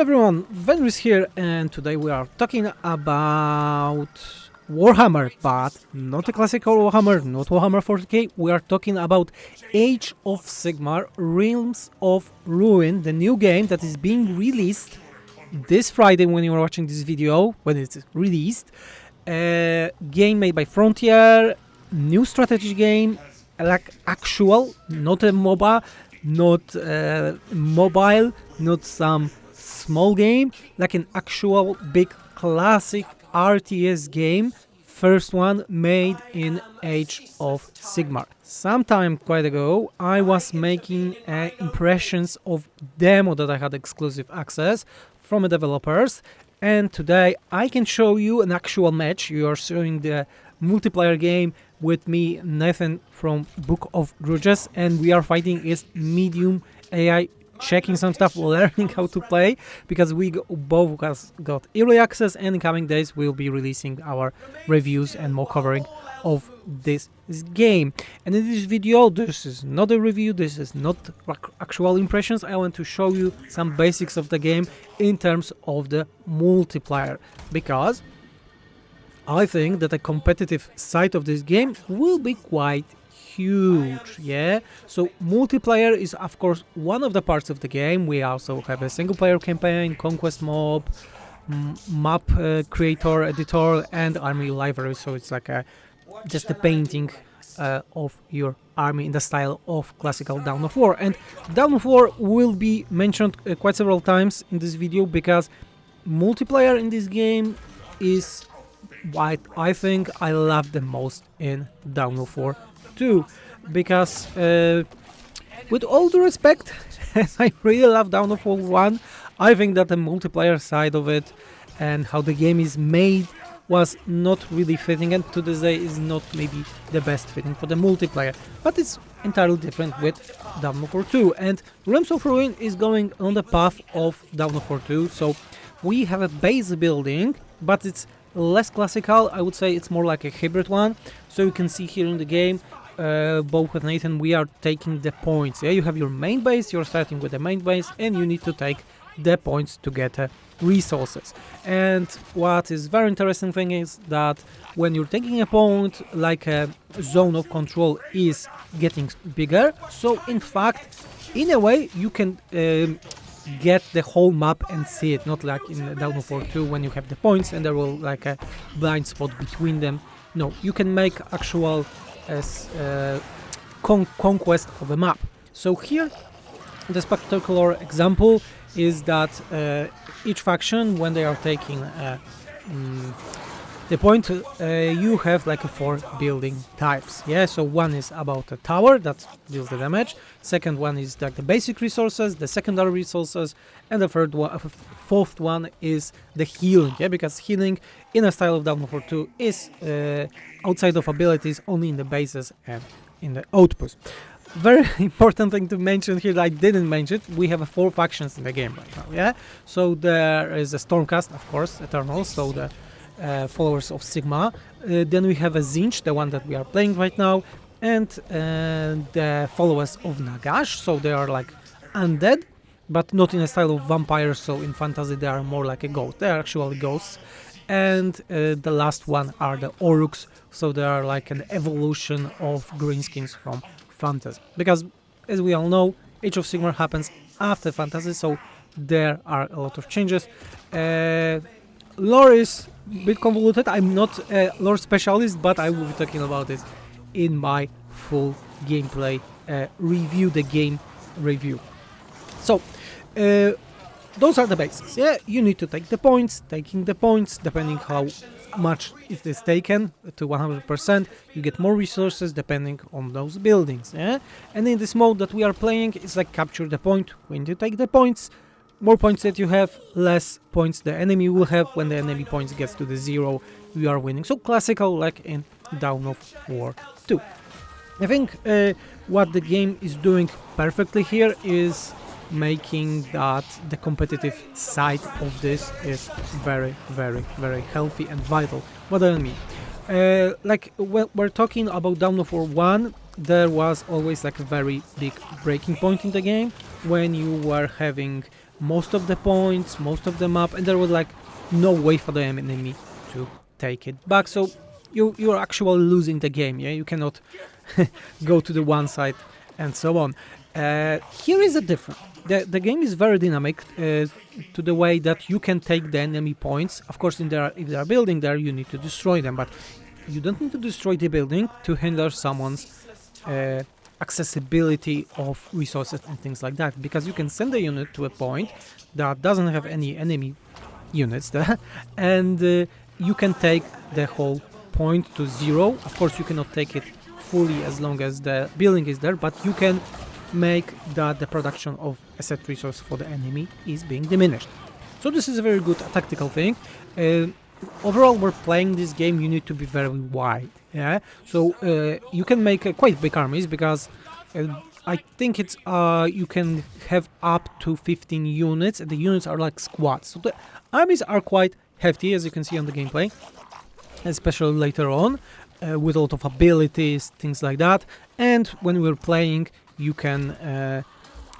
everyone, Venris here, and today we are talking about Warhammer, but not a classical Warhammer, not Warhammer 40k. We are talking about Age of Sigmar, Realms of Ruin, the new game that is being released this Friday when you are watching this video, when it's released. Game made by Frontier, new strategy game, like actual, not a MOBA, not mobile, not some small game, like an actual big classic RTS game, first one made in Age of Sigmar. Some time quite ago I was making impressions of demo that I had exclusive access from the developers, and today I can show you an actual match. You are showing the multiplayer game with me, Nathan from Book of Grudges, and we are fighting is medium AI, checking some stuff, learning how to play, because we both got early access, and in coming days we'll be releasing our reviews and more covering of this game. And in this video, this is not a review, this is not actual impressions. I want to show you some basics of the game in terms of the multiplayer, because I think that the competitive side of this game will be quite huge, yeah? So multiplayer is of course one of the parts of the game. We also have a single player campaign, conquest mob, map creator, editor, and army library. So it's like just a painting of your army in the style of classical Dawn of War. And Dawn of War will be mentioned quite several times in this video, because multiplayer in this game is what I think I love the most in Dawn of War 2, because with all due respect, as I really love Dawn of War 1, I think that the multiplayer side of it and how the game is made was not really fitting, and to this day is not maybe the best fitting for the multiplayer, but it's entirely different with Dawn of War 2. And Realms of Ruin is going on the path of Dawn of War 2, so we have a base building, but it's less classical. I would say it's more like a hybrid one. So you can see here in the game, both with Nathan, we are taking the points. Yeah, you have your main base, you're starting with the main base, and you need to take the points to get resources. And what is very interesting thing is that when you're taking a point, like a zone of control is getting bigger, so in fact, in a way, you can get the whole map and see it, not like in Dawn of War 2 when you have the points and there will like a blind spot between them. No, you can make actual conquest of a map. So here the spectacular example is that each faction, when they are taking the point, you have like 4 building types. Yeah, so one is about a tower that deals the damage, second one is like the basic resources, the secondary resources, and the fourth one is the healing. Yeah, because healing in a style of Dawn of War 2 is outside of abilities, only in the bases and in the outposts. Very important thing to mention here that I didn't mention, we have 4 factions in the game right now. Yeah, so there is a Stormcast, of course, Eternals, so the followers of Sigmar. Then we have a Zinch, the one that we are playing right now, and the followers of Nagash, so they are like undead, but not in a style of vampires, so in fantasy they are more like a ghost. They are actually ghosts. And the last one are the Oruks, so they are like an evolution of greenskins from fantasy. Because as we all know, Age of Sigmar happens after fantasy, so there are a lot of changes. Lore is a bit convoluted. I'm not a lore specialist, but I will be talking about it in my full gameplay review, the game review. So those are the basics. Yeah, you need to take the points. Taking the points, depending how much it is taken to 100%, you get more resources depending on those buildings. Yeah, and in this mode that we are playing, it's like capture the point. When you take the points, more points that you have, less points the enemy will have. When the enemy points gets to the 0, you are winning. So classical, like in Dawn of War 2. I think what the game is doing perfectly here is making that the competitive side of this is very, very, very healthy and vital. What do I mean? Like when we're talking about Dawn of War 1, there was always like a very big breaking point in the game when you were having most of the points, most of the map, and there was like no way for the enemy to take it back. So you're actually losing the game. Yeah, you cannot go to the one side and so on. Here is a difference. The game is very dynamic to the way that you can take the enemy points. Of course, if they are building there, you need to destroy them, but you don't need to destroy the building to hinder someone's accessibility of resources and things like that, because you can send a unit to a point that doesn't have any enemy units there, and you can take the whole point to 0. Of course, you cannot take it fully as long as the building is there, but you can make that the production of asset resource for the enemy is being diminished. So this is a very good tactical thing. Overall, we're playing this game, you need to be very wide. Yeah, so you can make quite big armies, because I think it's you can have up to 15 units, and the units are like squads. So the armies are quite hefty, as you can see on the gameplay, especially later on, with a lot of abilities, things like that. And when we're playing, you can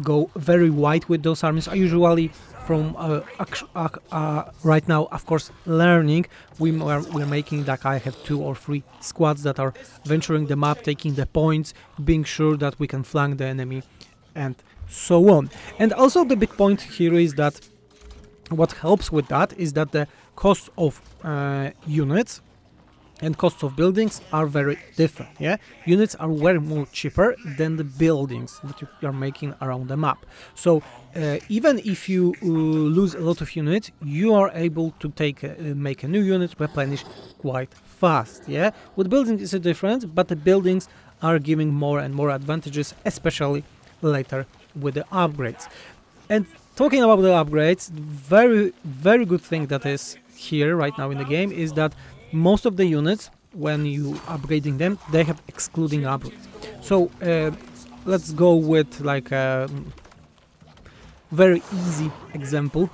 go very wide with those armies. I usually, from right now, of course, learning, we're making like I have 2 or 3 squads that are venturing the map, taking the points, being sure that we can flank the enemy, and so on. And also the big point here is that what helps with that is that the cost of units and costs of buildings are very different. Yeah, units are way more cheaper than the buildings that you are making around the map. So even if you lose a lot of units, you are able to make a new unit, replenish quite fast. Yeah, with buildings is different, but the buildings are giving more and more advantages, especially later with the upgrades. And talking about the upgrades, very good thing that is here right now in the game is that most of the units, when you upgrading them, they have excluding upgrades. So let's go with like a very easy example.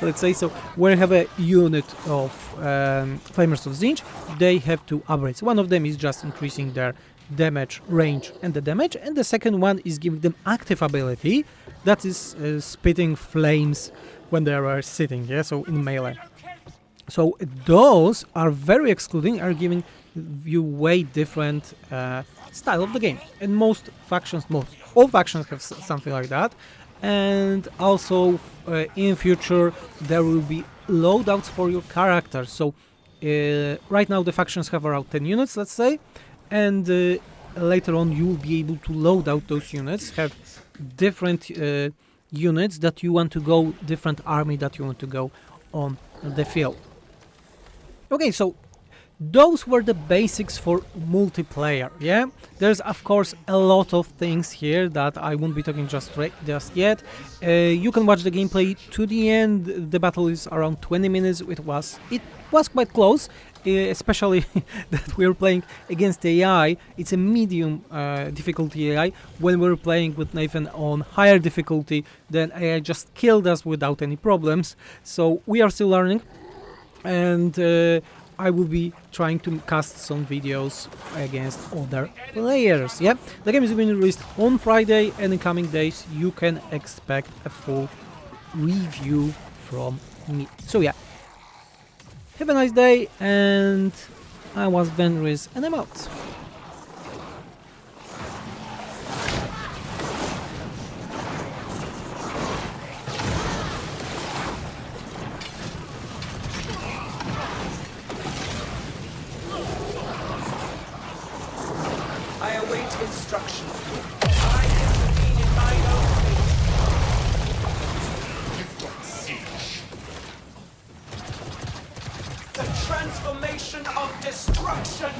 Let's say, so when you have a unit of Flamers of Zinj, they have 2 upgrades. One of them is just increasing their damage range and the damage, and the second one is giving them active ability that is spitting flames when they are sitting, yeah, so in melee. So those are very excluding, are giving you way different style of the game. And most factions, all factions have something like that. And also in future there will be loadouts for your characters. So right now the factions have around 10 units, let's say, and later on you will be able to load out those units, have different units that you want to go, different army that you want to go on the field. Okay, so those were the basics for multiplayer. Yeah, there's of course a lot of things here that I won't be talking just yet. You can watch the gameplay to the end. The battle is around 20 minutes. It was quite close, especially that we're playing against AI. It's a medium difficulty AI. When we're playing with Nathan on higher difficulty, then AI just killed us without any problems. So we are still learning. And I will be trying to cast some videos against other players. Yeah, the game is being released on Friday, and in coming days you can expect a full review from me. So yeah, have a nice day, and I was Venris, and I'm out. I await instruction. I intervene in my own fate. The transformation of destruction!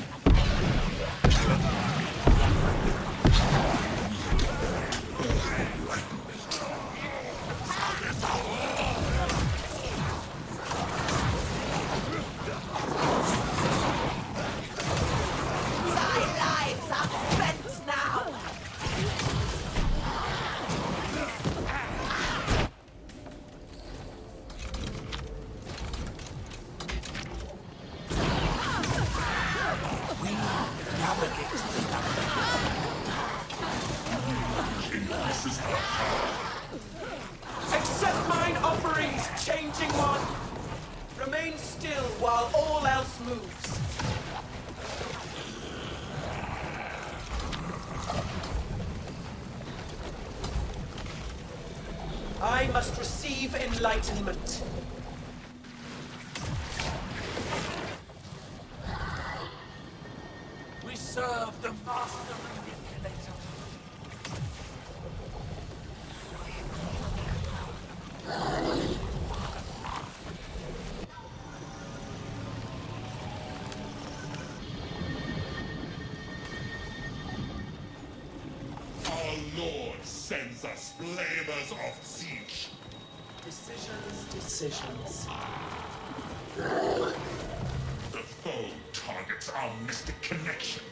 Accept Changing one! Remain still while all else moves. I must receive enlightenment. We serve the master manipulator. Our Lord sends us flavors of siege. Decisions. The foe targets our mystic connection.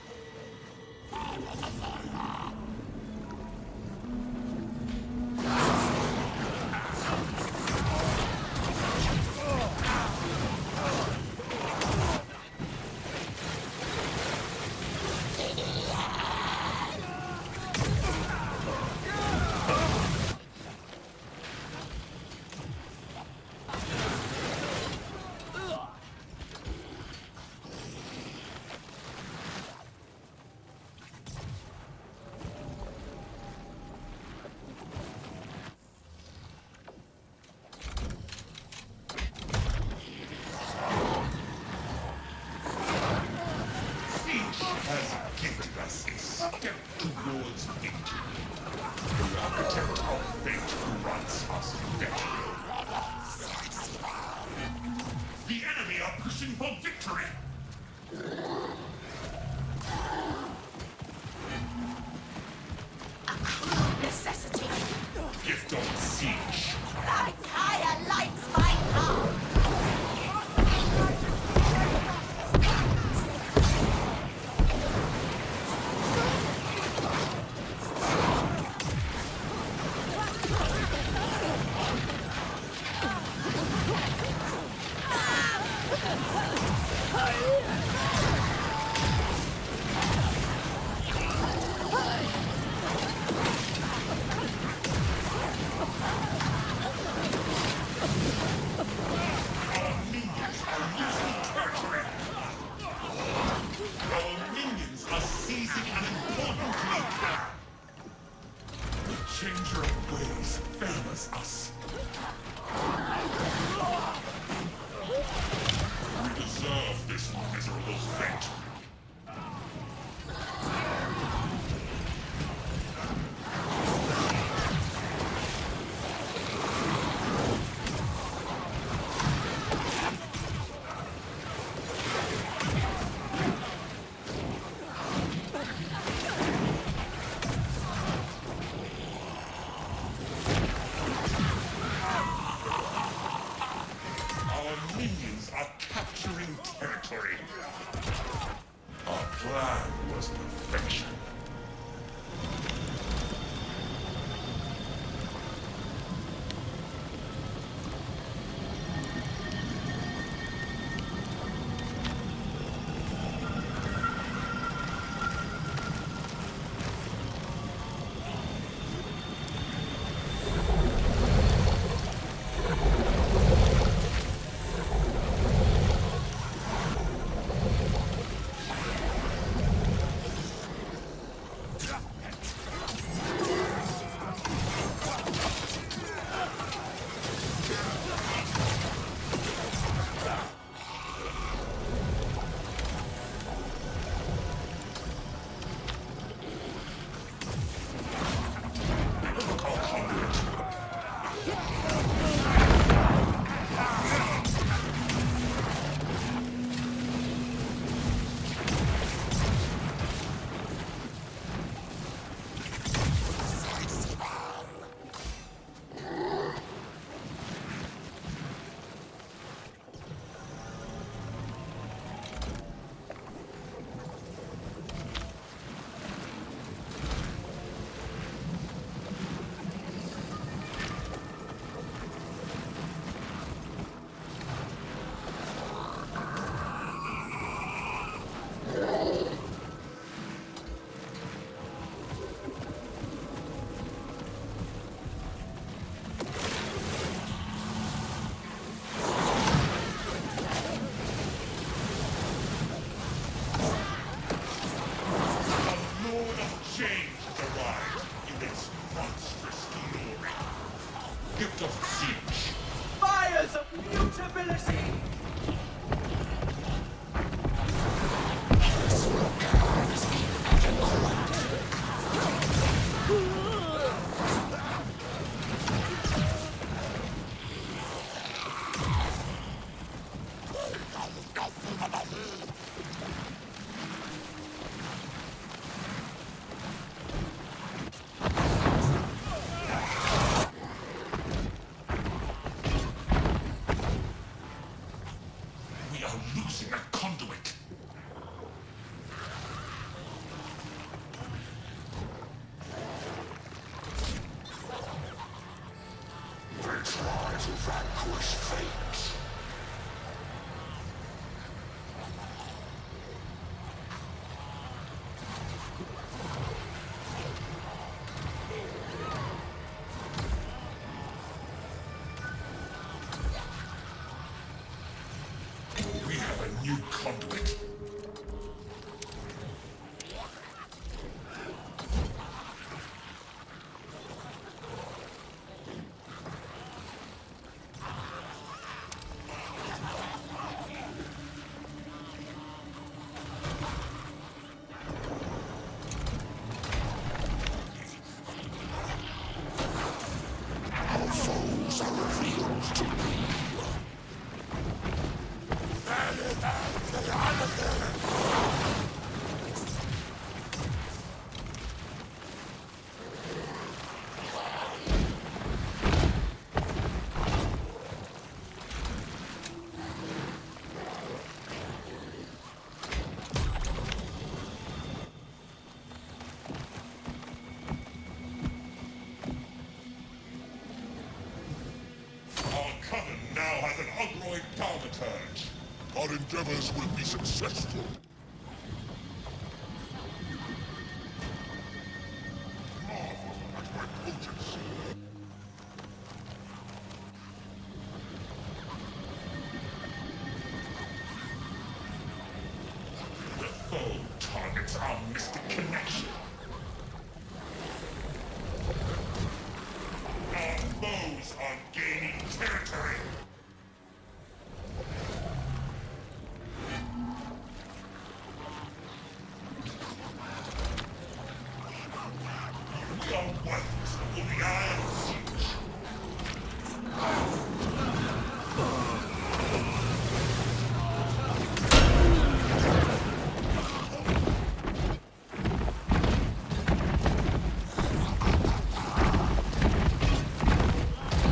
Has gifted us a step towards victory. The architect of fate grants us victory. The enemy are pushing for victory! Necessity. Gift of siege. Like higher lights my path. Our minions are losing territory! Our minions are seizing an important lead! The changer of ways favors us. We deserve this miserable fate. Our minions are capturing territory. gift of siege. Fires of mutability! We are losing a conduit. They try to vanquish fate. We have a new conduit. Our foes are revealed to me. Our coven now has an Ogroid thaumaturge. Our endeavors will be successful. Marvel at my potency. The foe targets our mystic connection. Our foes are gaining territory. We are worthless before the eye of siege.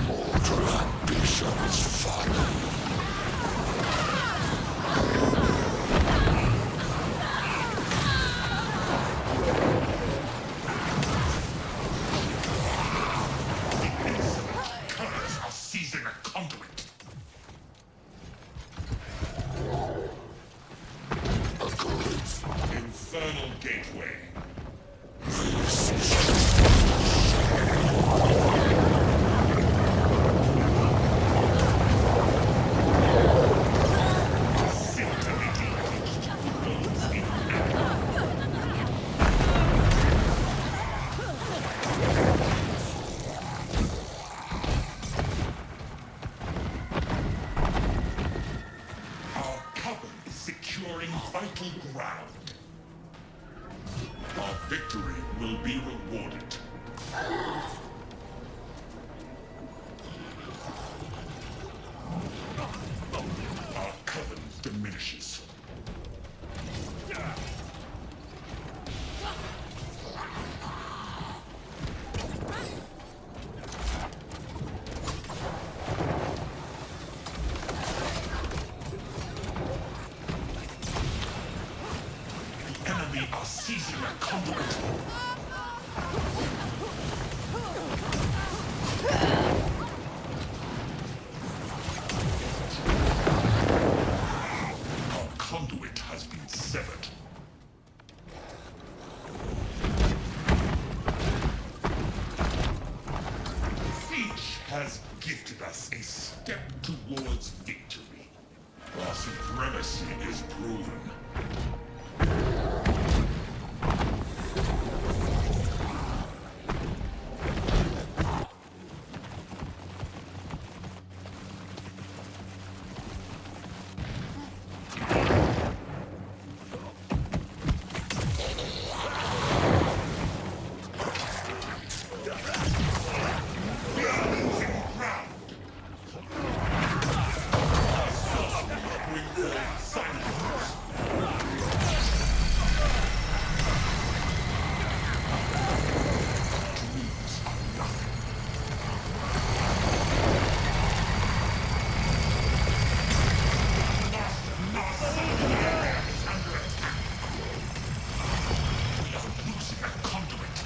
Mortal ambition is folly. Curs are seizing a conduit. A glyph. Infernal gateway. Scintillating reach to worlds in Our coven is securing vital ground. Our victory will be rewarded. Our coven diminishes. The enemy are seizing a conduit. Our conduit has been severed. Siege has gifted us a step towards victory. Our supremacy is proven. Losing a conduit.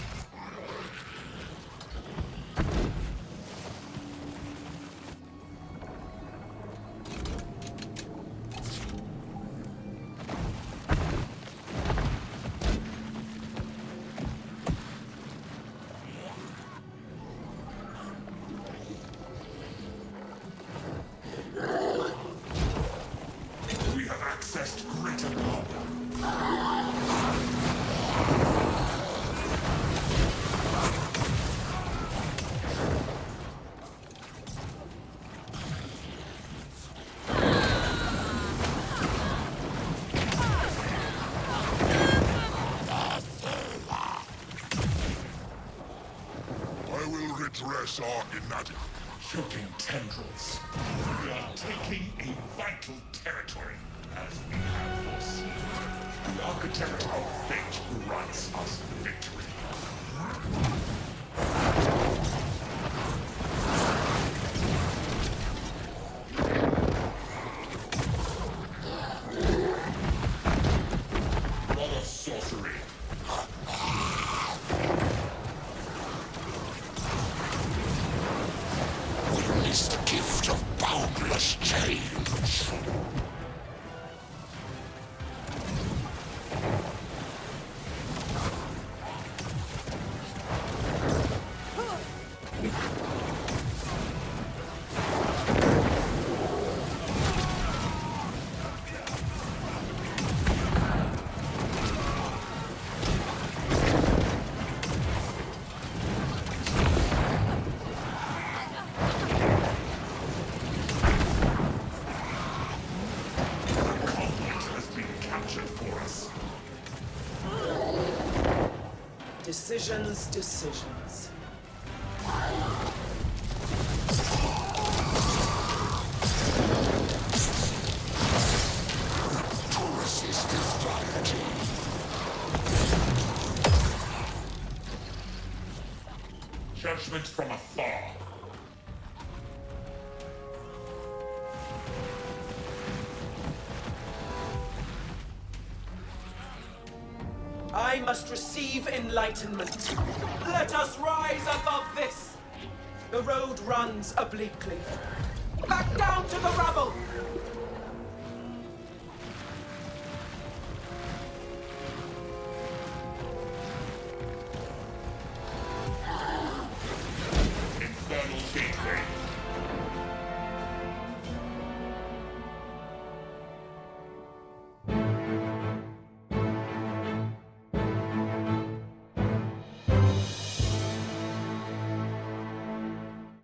We have accessed greater power. I will redress our inadequacy. Choking tendrils. We are taking a vital territory, as we have foreseen. The architect of fate grants us victory. Blood of sorcery. Release the gift of boundless change. Decisions. Judgment from afar. I must receive enlightenment. Let us rise above this. The road runs obliquely. Back down to the rubble.